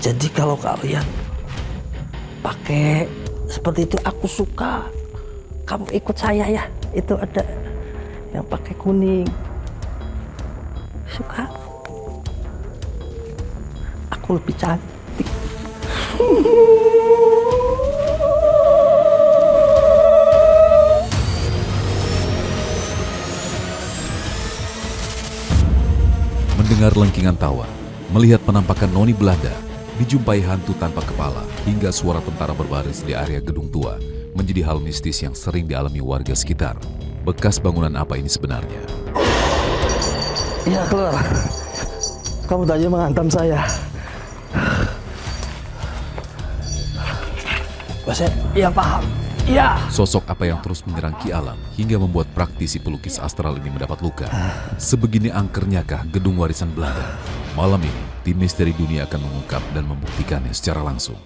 Jadi kalau kalian pakai seperti itu aku suka. Kamu ikut saya ya. Itu ada yang pakai kuning. Suka? Aku lebih cantik. Mendengar lengkingan tawa, melihat penampakan noni Belanda, dijumpai hantu tanpa kepala, hingga suara tentara berbaris di area gedung tua, menjadi hal mistis yang sering dialami warga sekitar. Bekas bangunan apa ini sebenarnya? Iya, keluar. Kamu tadi menghantam saya. Bahasa, iya paham. Iya. Sosok apa yang terus menyerang Ki Alam hingga membuat praktisi pelukis astral ini mendapat luka? Sebegini angkernyakah gedung warisan Belanda? Malam ini, tim Misteri Dunia akan mengungkap dan membuktikannya secara langsung.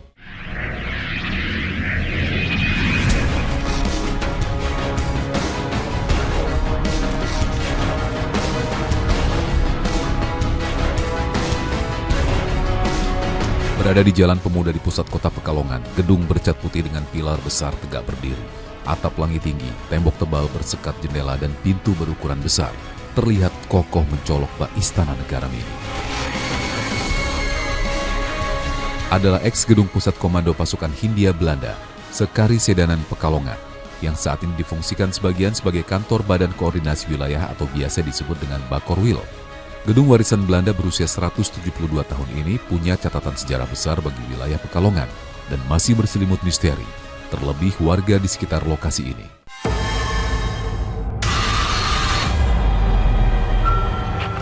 Berada di Jalan Pemuda di pusat kota Pekalongan, gedung bercat putih dengan pilar besar tegak berdiri. Atap langit tinggi, tembok tebal bersekat jendela dan pintu berukuran besar. Terlihat kokoh mencolok bak istana negara mini. Adalah eks gedung pusat komando pasukan Hindia Belanda, Sekari Sedanan Pekalongan, yang saat ini difungsikan sebagian sebagai kantor Badan Koordinasi Wilayah atau biasa disebut dengan Bakorwil. Gedung warisan Belanda berusia 172 tahun ini punya catatan sejarah besar bagi wilayah Pekalongan dan masih berselimut misteri, terlebih warga di sekitar lokasi ini.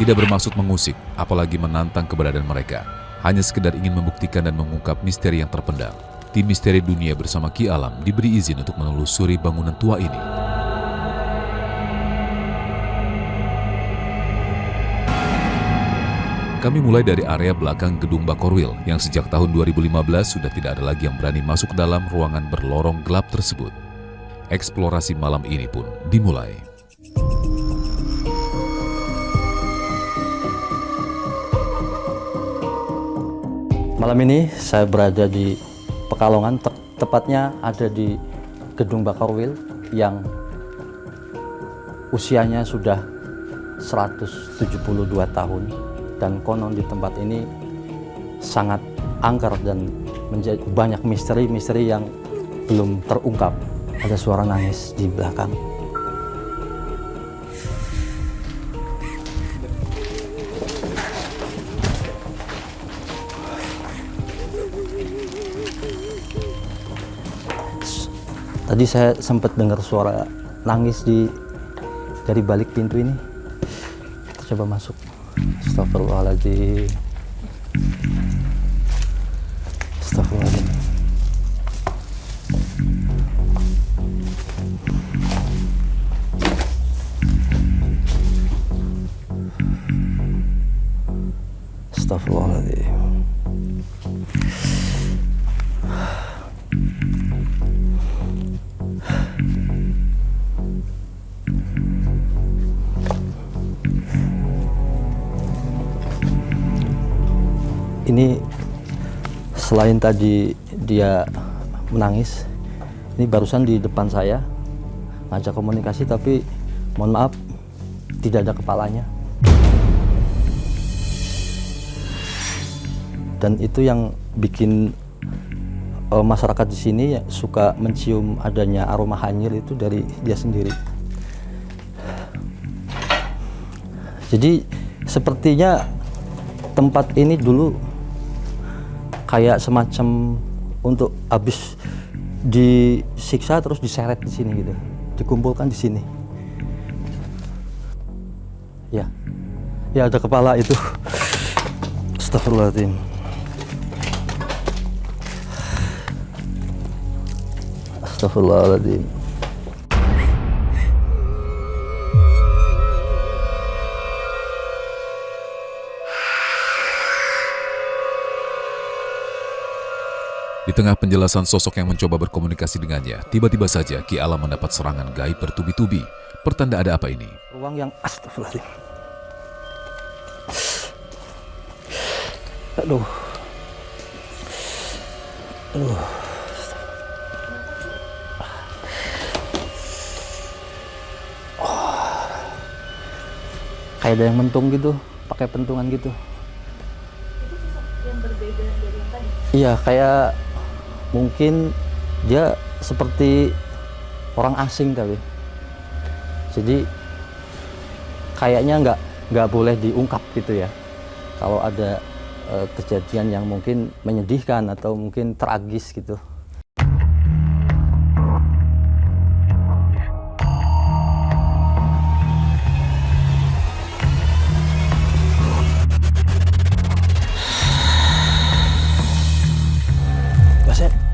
Tidak bermaksud mengusik, apalagi menantang keberadaan mereka. Hanya sekedar ingin membuktikan dan mengungkap misteri yang terpendam. Tim Misteri Dunia bersama Ki Alam diberi izin untuk menelusuri bangunan tua ini. Kami mulai dari area belakang gedung Bakorwil yang sejak tahun 2015 sudah tidak ada lagi yang berani masuk ke dalam ruangan berlorong gelap tersebut. Eksplorasi malam ini pun dimulai. Malam ini saya berada di Pekalongan, tepatnya ada di gedung Bakorwil yang usianya sudah 172 tahun. Dan konon di tempat ini sangat angker dan banyak misteri-misteri yang belum terungkap. Ada suara nangis di belakang. Tadi saya sempat dengar suara nangis dari balik pintu ini. Kita coba masuk. Astagfirullahaladzim. Astagfirullahaladzim. Astagfirullahaladzim. Ini selain tadi dia menangis, ini barusan di depan saya ngajak komunikasi, tapi mohon maaf tidak ada kepalanya. Dan itu yang bikin masyarakat di sini suka mencium adanya aroma hanyir itu dari dia sendiri. Jadi sepertinya tempat ini dulu kayak semacam untuk habis disiksa terus diseret di sini gitu, dikumpulkan di sini. Ya, ya ada kepala itu. Astagfirullahaladzim. Astagfirullahaladzim. Di tengah penjelasan sosok yang mencoba berkomunikasi dengannya, tiba-tiba saja Ki Alam mendapat serangan gaib bertubi-tubi. Pertanda ada apa ini? Ruang yang astagfirullahaladzim. Aduh. Kayak ada yang mentung gitu, pakai pentungan gitu. Itu sosok yang berbeda dari yang tadi. Iya, kayak mungkin dia seperti orang asing tapi. Jadi kayaknya nggak boleh diungkap gitu ya. Kalau ada kejadian yang mungkin menyedihkan atau mungkin tragis gitu.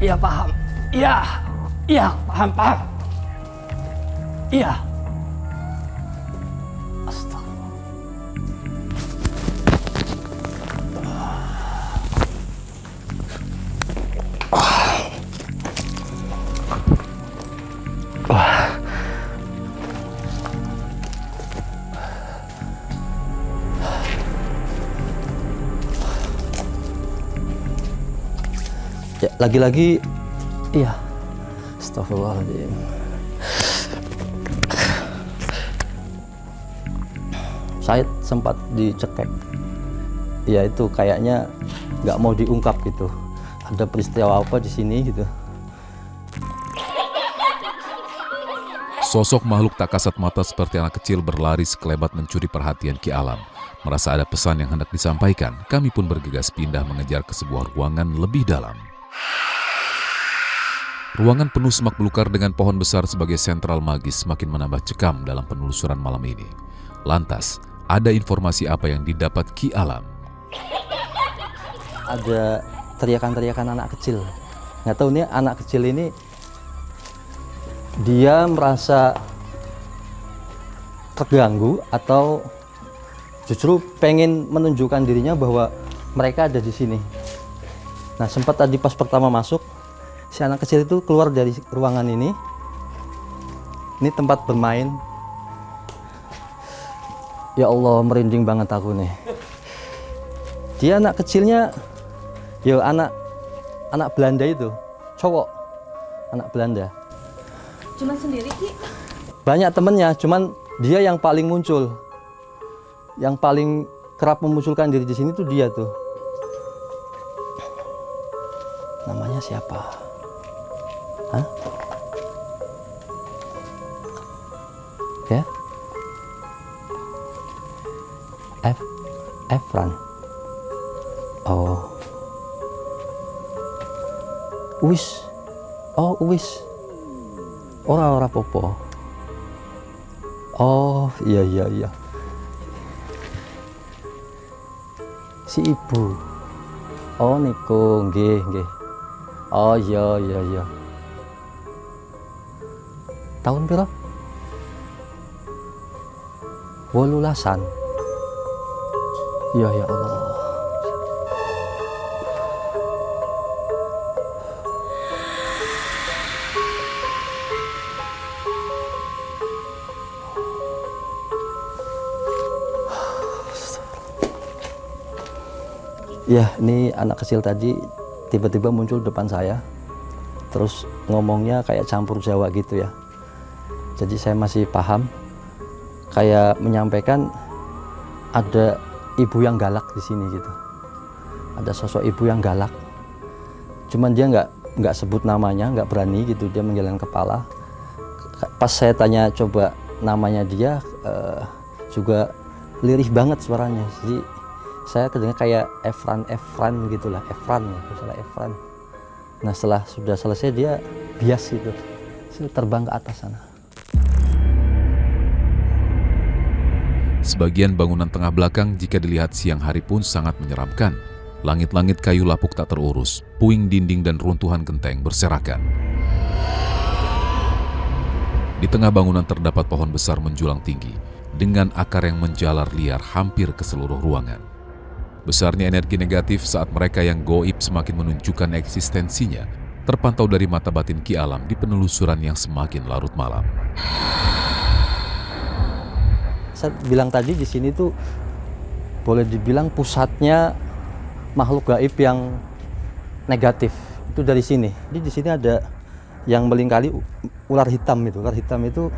Iya paham. Iya paham. Iya. Astagfirullah. Ya, lagi-lagi, iya. Astagfirullahaladzim. Saya sempat dicekek. Ya itu kayaknya nggak mau diungkap gitu. Ada peristiwa apa di sini gitu. Sosok makhluk tak kasat mata seperti anak kecil berlari sekelebat mencuri perhatian Ki Alam. Merasa ada pesan yang hendak disampaikan, kami pun bergegas pindah mengejar ke sebuah ruangan lebih dalam. Ruangan penuh semak belukar dengan pohon besar sebagai sentral magis semakin menambah cekam dalam penelusuran malam ini. Lantas, ada informasi apa yang didapat Ki Alam? Ada teriakan-teriakan anak kecil. Nggak tahu nih anak kecil ini dia merasa terganggu atau justru pengen menunjukkan dirinya bahwa mereka ada di sini. Nah, sempat tadi pas pertama masuk, si anak kecil itu keluar dari ruangan ini. Ini tempat bermain. Ya Allah, merinding banget aku nih. Dia anak kecilnya, ya anak Belanda itu, cowok, anak Belanda. Cuma sendiri, Ki? Banyak temennya, cuman dia yang paling muncul. Yang paling kerap memunculkan diri di sini tuh dia tuh. Namanya siapa? Hah? Ya? Efran. Oh. Uwis. Oh, Uwis. Ora popo. Oh, iya. Si ibu. Oh, niku, nggih. Oh, iya. Tahun piro? 18. Ya Allah. Ya, ini anak kecil tadi tiba-tiba muncul depan saya. Terus ngomongnya kayak campur Jawa gitu ya. Jadi saya masih paham. Kayak menyampaikan ada ibu yang galak di sini gitu. Ada sosok ibu yang galak. Cuman dia nggak sebut namanya, nggak berani gitu. Dia menggeleng kepala. Pas saya tanya coba namanya dia, juga lirih banget suaranya. Jadi saya kedengar kayak Efran gitulah, Efran. Nah, setelah sudah selesai dia bias gitu, terbang ke atas sana. Sebagian bangunan tengah belakang jika dilihat siang hari pun sangat menyeramkan. Langit-langit kayu lapuk tak terurus, puing dinding dan runtuhan genteng berserakan. Di tengah bangunan terdapat pohon besar menjulang tinggi, dengan akar yang menjalar liar hampir ke seluruh ruangan. Besarnya energi negatif saat mereka yang goib semakin menunjukkan eksistensinya, terpantau dari mata batin Ki Alam di penelusuran yang semakin larut malam. Saya bilang tadi di sini tuh boleh dibilang pusatnya makhluk gaib yang negatif, itu dari sini. Jadi di sini ada yang melingkari ular hitam itu. Ular hitam itu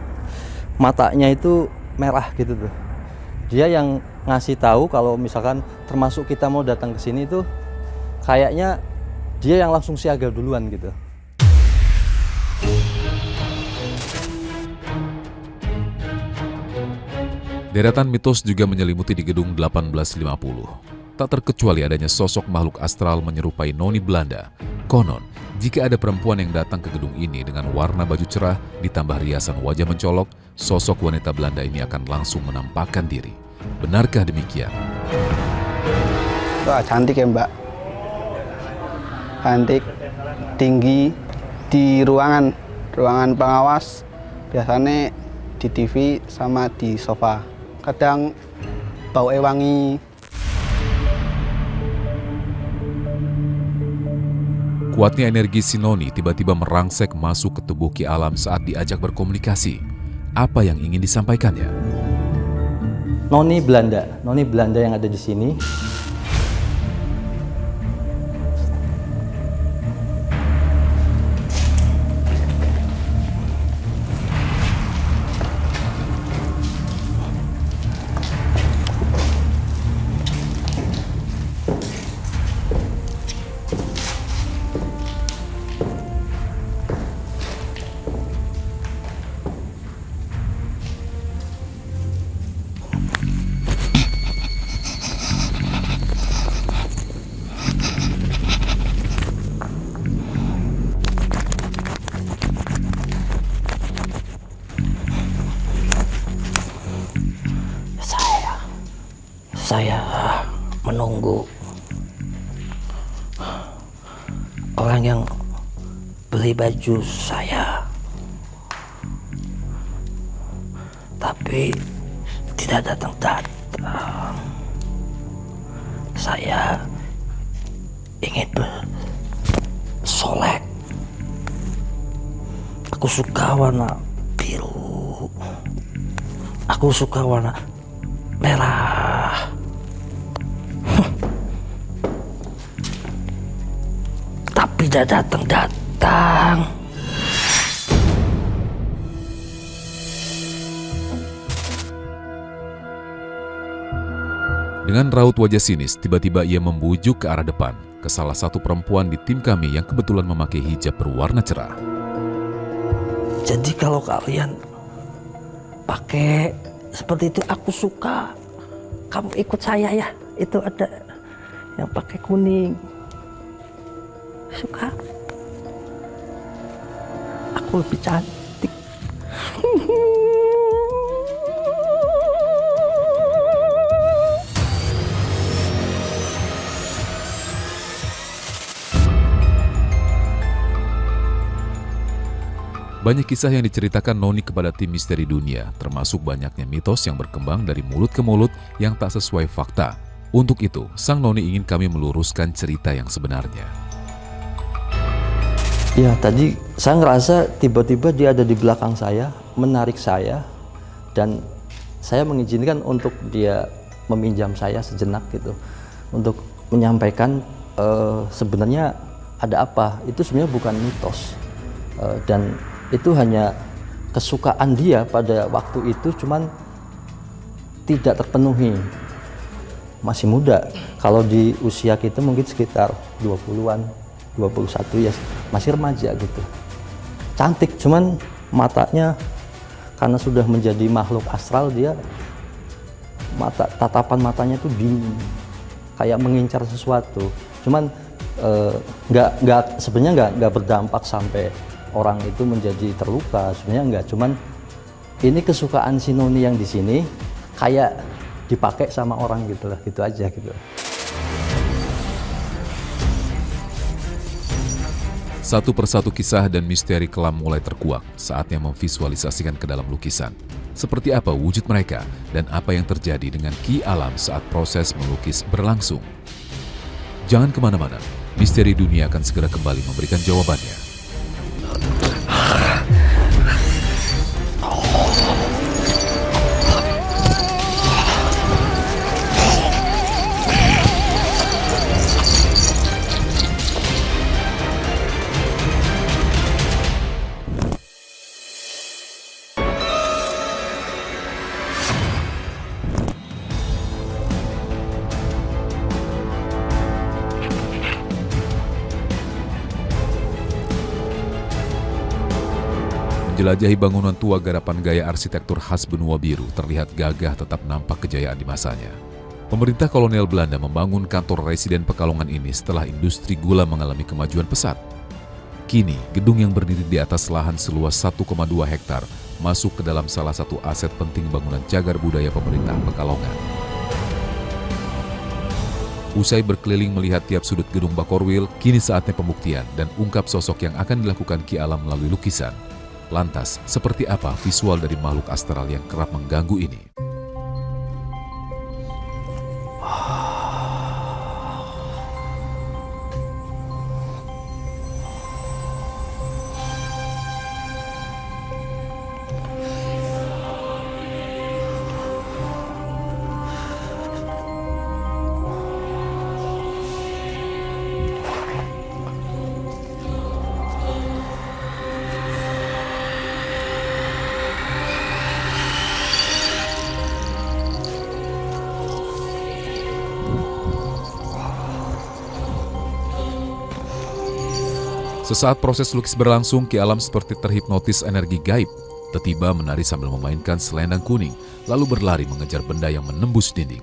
matanya itu merah gitu tuh. Dia yang ngasih tahu kalau misalkan termasuk kita mau datang ke sini itu kayaknya dia yang langsung siaga duluan gitu. Deretan mitos juga menyelimuti di gedung 1850. Tak terkecuali adanya sosok makhluk astral menyerupai noni Belanda. Konon, jika ada perempuan yang datang ke gedung ini dengan warna baju cerah ditambah riasan wajah mencolok, sosok wanita Belanda ini akan langsung menampakkan diri. Benarkah demikian? Wah, cantik ya Mbak. Cantik, tinggi, di ruangan pengawas, biasanya di TV sama di sofa. Kadang bau wangi. Kuatnya energi si noni tiba-tiba merangsek masuk ke tubuh Ki Alam saat diajak berkomunikasi. Apa yang ingin disampaikannya? Noni Belanda yang ada di sini. Saya menunggu orang yang beli baju saya, tapi tidak datang-datang. Saya ingin bersolek. Aku suka warna biru. Aku suka warna merah. Tapi tidak datang-datang. Dengan raut wajah sinis, tiba-tiba ia membujuk ke arah depan, ke salah satu perempuan di tim kami yang kebetulan memakai hijab berwarna cerah. Jadi kalau kalian pakai seperti itu aku suka. Kamu ikut saya ya. Itu ada yang pakai kuning. Suka. Aku lebih cantik. Banyak kisah yang diceritakan Noni kepada tim Misteri Dunia, termasuk banyaknya mitos yang berkembang dari mulut ke mulut yang tak sesuai fakta. Untuk itu, sang Noni ingin kami meluruskan cerita yang sebenarnya. Ya, tadi saya ngerasa tiba-tiba dia ada di belakang saya, menarik saya, dan saya mengizinkan untuk dia meminjam saya sejenak gitu, untuk menyampaikan sebenarnya ada apa. Itu sebenarnya bukan mitos, dan itu hanya kesukaan dia pada waktu itu, cuman tidak terpenuhi. Masih muda, kalau di usia kita mungkin sekitar 20-an, 21 ya, masih remaja gitu. Cantik, cuman matanya karena sudah menjadi makhluk astral, dia tatapan matanya tuh dingin, kayak mengincar sesuatu. Cuman sebenarnya nggak berdampak sampai orang itu menjadi terluka, sebenarnya enggak. Cuman ini kesukaan si Noni yang di sini kayak dipakai sama orang gitu lah, gitu aja gitu. Satu persatu kisah dan misteri kelam mulai terkuak, saatnya memvisualisasikan ke dalam lukisan. Seperti apa wujud mereka dan apa yang terjadi dengan Ki Alam saat proses melukis berlangsung. Jangan kemana-mana, Misteri Dunia akan segera kembali memberikan jawabannya. Menjelajahi bangunan tua garapan gaya arsitektur khas benua biru terlihat gagah tetap nampak kejayaan di masanya. Pemerintah kolonial Belanda membangun kantor residen Pekalongan ini setelah industri gula mengalami kemajuan pesat. Kini, gedung yang berdiri di atas lahan seluas 1,2 hektar masuk ke dalam salah satu aset penting bangunan cagar budaya pemerintah Pekalongan. Usai berkeliling melihat tiap sudut gedung Bakorwil, kini saatnya pembuktian dan ungkap sosok yang akan dilakukan Ki Alam melalui lukisan. Lantas, seperti apa visual dari makhluk astral yang kerap mengganggu ini? Sesaat proses lukis berlangsung, Ki Alam seperti terhipnotis energi gaib. Tiba-tiba menari sambil memainkan selendang kuning, lalu berlari mengejar benda yang menembus dinding.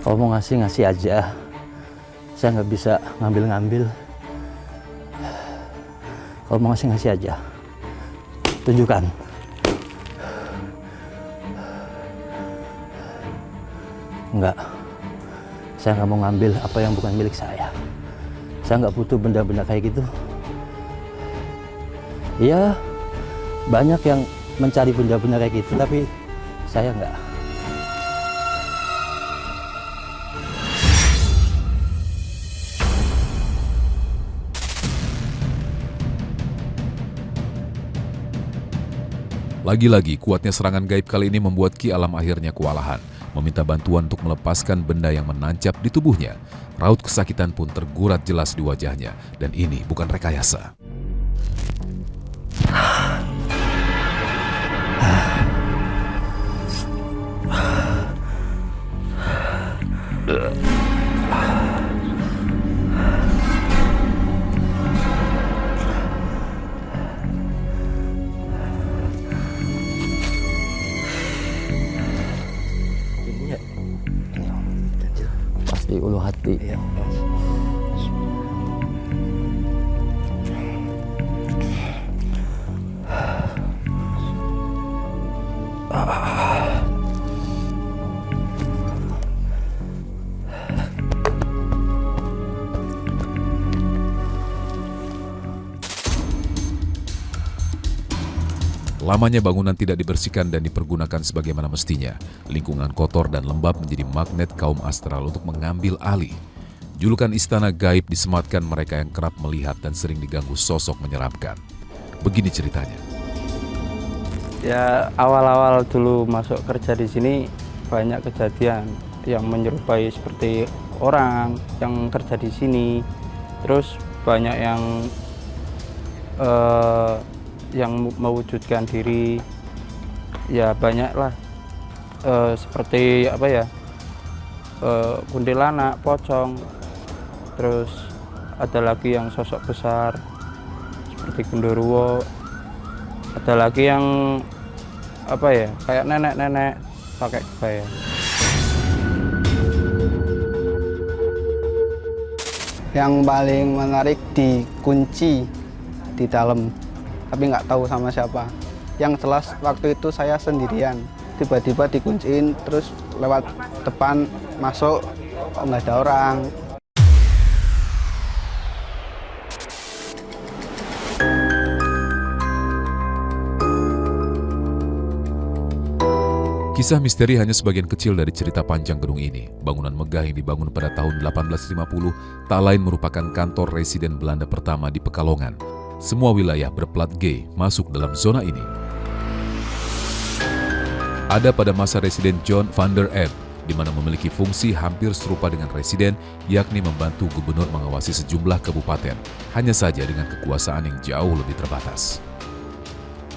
Kalau mau ngasih aja, saya nggak bisa ngambil. Kalau mau ngasih aja, tunjukkan. Enggak, saya nggak mau ngambil apa yang bukan milik saya. Saya nggak butuh benda-benda kayak gitu. Iya, banyak yang mencari benda-benda kayak gitu, tapi saya nggak. Lagi-lagi, kuatnya serangan gaib kali ini membuat Ki Alam akhirnya kewalahan, meminta bantuan untuk melepaskan benda yang menancap di tubuhnya. Raut kesakitan pun tergurat jelas di wajahnya, dan ini bukan rekayasa. Di ulu hati. Iya. Lamanya bangunan tidak dibersihkan dan dipergunakan sebagaimana mestinya. Lingkungan kotor dan lembab menjadi magnet kaum astral untuk mengambil alih. Julukan istana gaib disematkan mereka yang kerap melihat dan sering diganggu sosok menyeramkan. Begini ceritanya. Ya, awal-awal dulu masuk kerja di sini banyak kejadian yang menyerupai seperti orang yang kerja di sini. Terus banyak yang mewujudkan diri, ya banyaklah seperti apa ya, kuntilanak, pocong, terus ada lagi yang sosok besar seperti Gundurwo, ada lagi yang apa ya, kayak nenek-nenek pakai kebaya. Yang paling menarik dikunci di dalam, tapi nggak tahu sama siapa. Yang jelas waktu itu saya sendirian, tiba-tiba dikunciin, terus lewat depan masuk, kok nggak ada orang. Kisah misteri hanya sebagian kecil dari cerita panjang gedung ini. Bangunan megah yang dibangun pada tahun 1850 tak lain merupakan kantor residen Belanda pertama di Pekalongan. Semua wilayah berplat G masuk dalam zona ini. Ada pada masa residen John van der Ebb, di mana memiliki fungsi hampir serupa dengan residen, yakni membantu gubernur mengawasi sejumlah kabupaten, hanya saja dengan kekuasaan yang jauh lebih terbatas.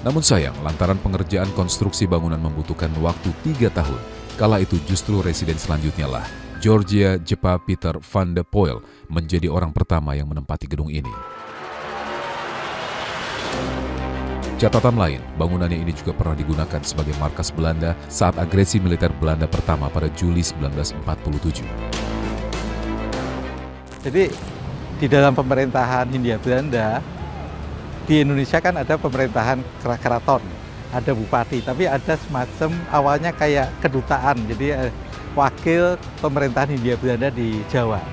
Namun sayang, lantaran pengerjaan konstruksi bangunan membutuhkan waktu 3 tahun, kala itu justru residen selanjutnya lah, Georgia Jepa Peter van de Poel, menjadi orang pertama yang menempati gedung ini. Catatan lain, bangunannya ini juga pernah digunakan sebagai markas Belanda saat agresi militer Belanda pertama pada Juli 1947. Jadi di dalam pemerintahan Hindia Belanda, di Indonesia kan ada pemerintahan keraton, ada bupati, tapi ada semacam awalnya kayak kedutaan, jadi wakil pemerintahan Hindia Belanda di Jawa.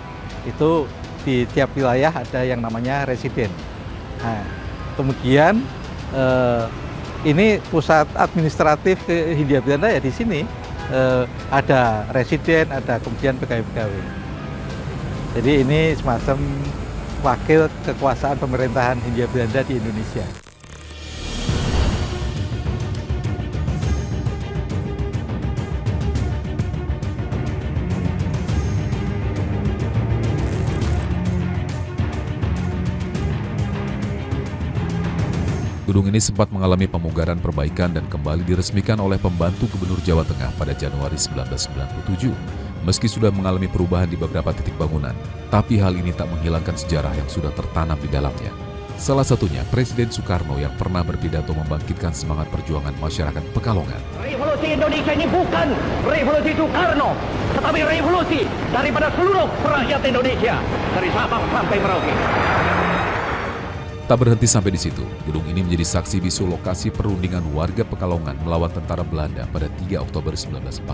Itu di tiap wilayah ada yang namanya residen. Nah, kemudian ini pusat administratif Hindia Belanda ya di sini, ada residen, ada kemudian pegawai-pegawai. Jadi ini semacam wakil kekuasaan pemerintahan Hindia Belanda di Indonesia. Gedung ini sempat mengalami pemugaran perbaikan dan kembali diresmikan oleh pembantu Gubernur Jawa Tengah pada Januari 1997. Meski sudah mengalami perubahan di beberapa titik bangunan, tapi hal ini tak menghilangkan sejarah yang sudah tertanam di dalamnya. Salah satunya Presiden Soekarno yang pernah berpidato membangkitkan semangat perjuangan masyarakat Pekalongan. Revolusi Indonesia ini bukan revolusi Soekarno, tetapi revolusi daripada seluruh rakyat Indonesia, dari Sabang sampai Merauke. Tak berhenti sampai di situ, gedung ini menjadi saksi bisu lokasi perundingan warga Pekalongan melawan tentara Belanda pada 3 Oktober 1945.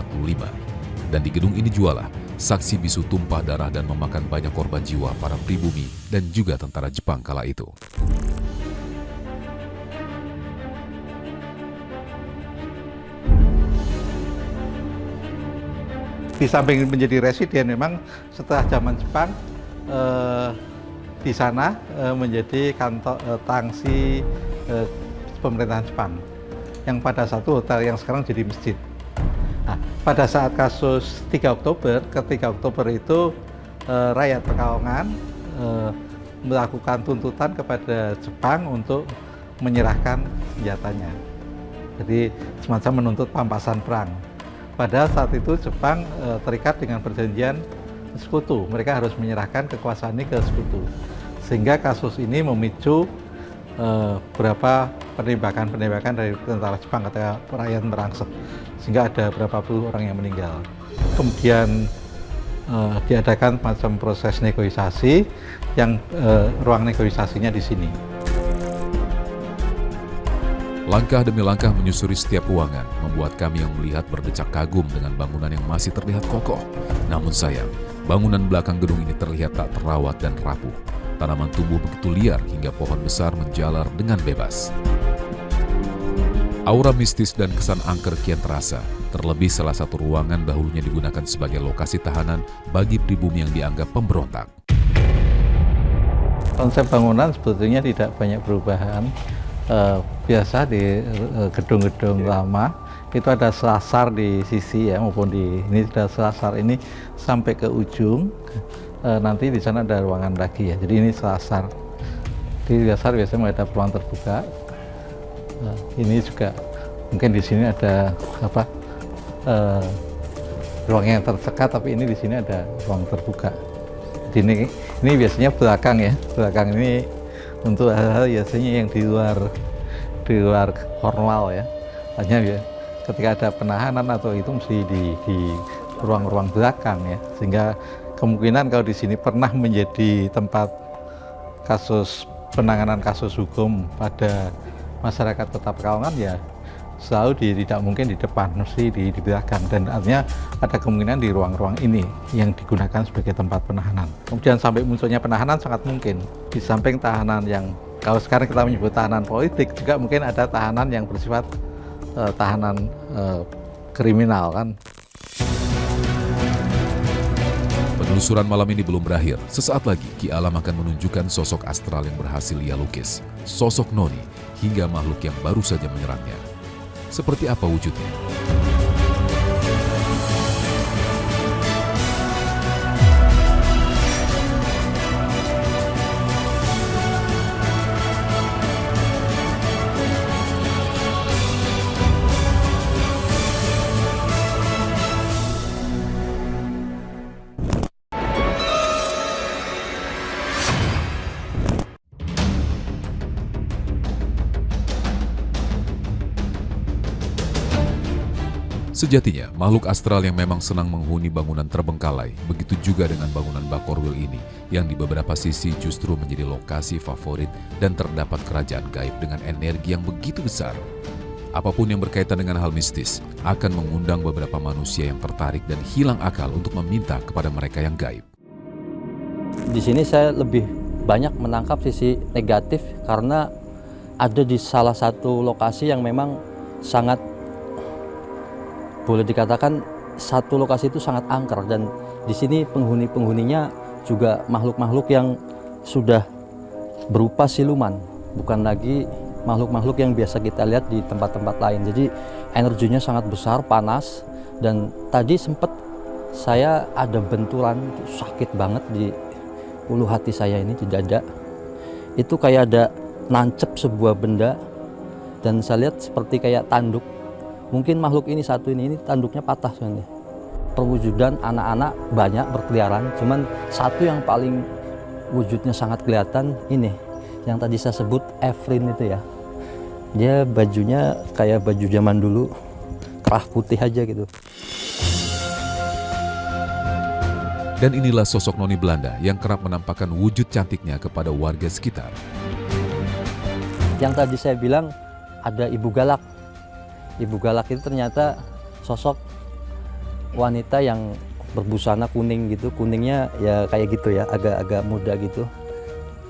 Dan di gedung ini jualah saksi bisu tumpah darah dan memakan banyak korban jiwa para pribumi dan juga tentara Jepang kala itu. Di samping menjadi residen, memang setelah zaman Jepang di sana menjadi kantor tangsi pemerintahan Jepang, yang pada satu hotel yang sekarang jadi masjid. Nah, pada saat kasus 3 Oktober, ke 3 Oktober itu rakyat Pekalongan melakukan tuntutan kepada Jepang untuk menyerahkan senjatanya. Jadi semacam menuntut pampasan perang. Padahal saat itu Jepang terikat dengan perjanjian sekutu. Mereka harus menyerahkan kekuasaan ini ke sekutu. Sehingga kasus ini memicu beberapa penembakan dari tentara Jepang ketika rakyat merangsek, sehingga ada berapa puluh orang yang meninggal. Kemudian diadakan macam proses negosiasi yang ruang negosiasinya di sini. Langkah demi langkah menyusuri setiap ruangan membuat kami yang melihat berdecak kagum dengan bangunan yang masih terlihat kokoh. Namun sayang, bangunan belakang gedung ini terlihat tak terawat dan rapuh. Tanaman tumbuh begitu liar hingga pohon besar menjalar dengan bebas. Aura mistis dan kesan angker kian terasa, terlebih salah satu ruangan dahulunya digunakan sebagai lokasi tahanan bagi pribumi yang dianggap pemberontak. Konsep bangunan sebetulnya tidak banyak perubahan. Biasa di gedung-gedung lama itu ada selasar di sisi ya, maupun di ini ada selasar ini sampai ke ujung. Nanti di sana ada ruangan lagi ya. Jadi ini selasar. Di selasar biasanya menghadap ruang terbuka. Ini juga mungkin di sini ada ruang yang tersekat, tapi ini di sini ada ruang terbuka. Jadi Jadi ini biasanya belakang ya, belakang ini untuk hal-hal biasanya yang di luar formal ya. Hanya ya ketika ada penahanan atau itu mesti di ruang-ruang belakang ya, sehingga kemungkinan kalau di sini pernah menjadi tempat penanganan kasus hukum pada masyarakat Kota Pekalongan ya selalu tidak mungkin di depan, mesti di belakang, dan artinya ada kemungkinan di ruang-ruang ini yang digunakan sebagai tempat penahanan. Kemudian sampai munculnya penahanan sangat mungkin di samping tahanan yang kalau sekarang kita menyebut tahanan politik, juga mungkin ada tahanan yang bersifat tahanan kriminal kan. Penelusuran malam ini belum berakhir. Sesaat lagi Ki Alam akan menunjukkan sosok astral yang berhasil ia lukis, sosok Noni hingga makhluk yang baru saja menyerangnya. Seperti apa wujudnya? Sejatinya, makhluk astral yang memang senang menghuni bangunan terbengkalai, begitu juga dengan bangunan Bakorwil ini, yang di beberapa sisi justru menjadi lokasi favorit dan terdapat kerajaan gaib dengan energi yang begitu besar. Apapun yang berkaitan dengan hal mistis, akan mengundang beberapa manusia yang tertarik dan hilang akal untuk meminta kepada mereka yang gaib. Di sini saya lebih banyak menangkap sisi negatif karena ada di salah satu lokasi yang memang sangat, boleh dikatakan satu lokasi itu sangat angker, dan di sini penghuninya juga makhluk-makhluk yang sudah berupa siluman, bukan lagi makhluk-makhluk yang biasa kita lihat di tempat-tempat lain. Jadi energinya sangat besar, panas, dan tadi sempat saya ada benturan, sakit banget di ulu hati saya ini, di dada. Itu kayak ada nancep sebuah benda, dan saya lihat seperti kayak tanduk. Mungkin makhluk ini satu ini tanduknya patah sebenarnya. Perwujudan anak-anak banyak berkeliaran, cuman satu yang paling wujudnya sangat kelihatan ini, yang tadi saya sebut Evelyn itu ya. Dia bajunya kayak baju zaman dulu, kerah putih aja gitu. Dan inilah sosok Noni Belanda yang kerap menampakkan wujud cantiknya kepada warga sekitar. Yang tadi saya bilang ada Ibu Galak. Ibu Galak itu ternyata sosok wanita yang berbusana kuning gitu, kuningnya ya kayak gitu ya, agak-agak muda gitu.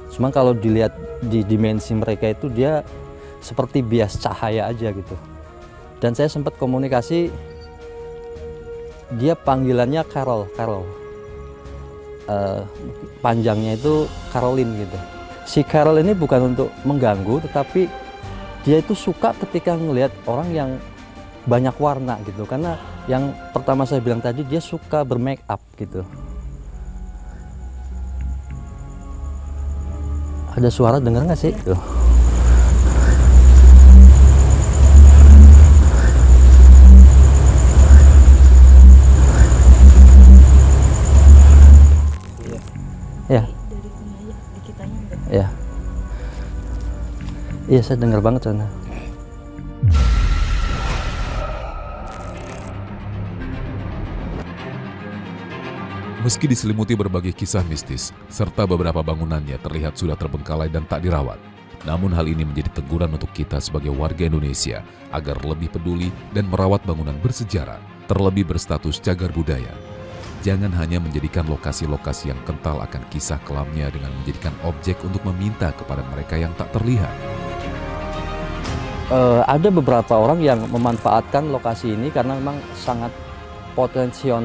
Cuma kalau dilihat di dimensi mereka itu dia seperti bias cahaya aja gitu. Dan saya sempat komunikasi, dia panggilannya Carol. Panjangnya itu Caroline gitu. Si Carol ini bukan untuk mengganggu, tetapi dia itu suka ketika ngelihat orang yang banyak warna gitu, karena yang pertama saya bilang tadi dia suka bermake up gitu. Ada suara, dengar nggak sih? Tuh. Ya. Dari sini aja, di kitanya enggak. Ya. Iya, saya dengar banget sana. Meski diselimuti berbagai kisah mistis, serta beberapa bangunannya terlihat sudah terbengkalai dan tak dirawat, namun hal ini menjadi teguran untuk kita sebagai warga Indonesia agar lebih peduli dan merawat bangunan bersejarah, terlebih berstatus cagar budaya. Jangan hanya menjadikan lokasi-lokasi yang kental akan kisah kelamnya dengan menjadikan objek untuk meminta kepada mereka yang tak terlihat. Ada beberapa orang yang memanfaatkan lokasi ini karena memang sangat potensial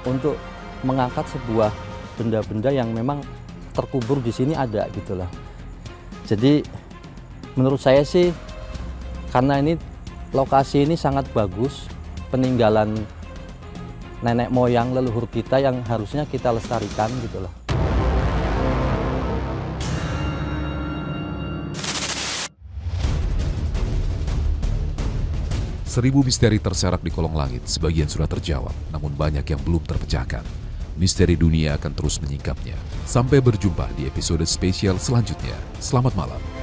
untuk mengangkat sebuah benda-benda yang memang terkubur di sini ada gitulah. Jadi menurut saya sih karena ini lokasi ini sangat bagus, peninggalan nenek moyang leluhur kita yang harusnya kita lestarikan gitulah. Seribu misteri terserak di kolong langit, sebagian sudah terjawab, namun banyak yang belum terpecahkan. Misteri dunia akan terus menyingkapnya. Sampai berjumpa di episode spesial selanjutnya. Selamat malam.